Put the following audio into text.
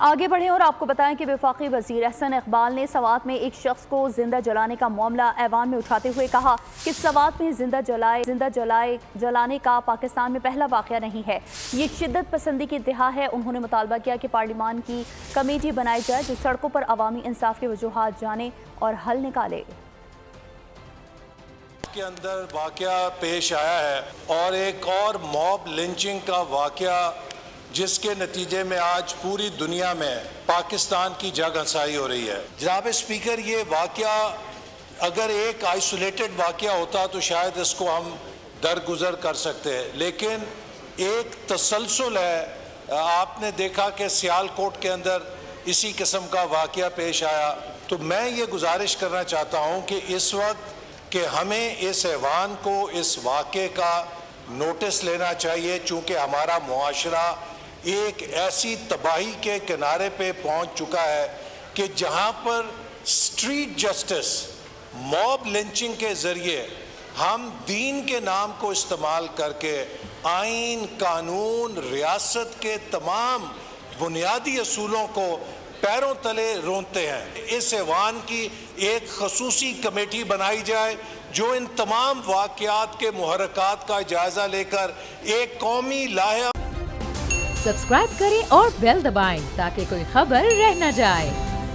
آگے بڑھیں اور آپ کو بتائیں کہ وفاقی وزیر احسن اقبال نے سوات میں ایک شخص کو زندہ جلانے کا معاملہ ایوان میں اٹھاتے ہوئے کہا کہ سوات میں زندہ جلانے کا پاکستان میں پہلا واقعہ نہیں ہے، یہ شدت پسندی کی انتہا ہے۔ انہوں نے مطالبہ کیا کہ پارلیمان کی کمیٹی بنائی جائے جو سڑکوں پر عوامی انصاف کی وجوہات جانے اور حل نکالے۔ کے اندر واقعہ پیش آیا ہے اور ایک اور موب لنچنگ کا واقعہ جس کے نتیجے میں آج پوری دنیا میں پاکستان کی جگ ہنسائی ہو رہی ہے۔ جناب اسپیکر، یہ واقعہ اگر ایک آئسولیٹڈ واقعہ ہوتا تو شاید اس کو ہم درگزر کر سکتے ہیں، لیکن ایک تسلسل ہے۔ آپ نے دیکھا کہ سیالکوٹ کے اندر اسی قسم کا واقعہ پیش آیا، تو میں یہ گزارش کرنا چاہتا ہوں کہ اس وقت کہ ہمیں اس ایوان کو اس واقعے کا نوٹس لینا چاہیے، چونکہ ہمارا معاشرہ ایک ایسی تباہی کے کنارے پہ پہنچ چکا ہے کہ جہاں پر اسٹریٹ جسٹس موب لنچنگ کے ذریعے ہم دین کے نام کو استعمال کر کے آئین، قانون، ریاست کے تمام بنیادی اصولوں کو پیروں تلے رونتے ہیں۔ اس ایوان کی ایک خصوصی کمیٹی بنائی جائے جو ان تمام واقعات کے محرکات کا جائزہ لے کر ایک قومی لاہے۔ سبسکرائب کریں اور بیل دبائیں تاکہ کوئی خبر رہ نہ جائے۔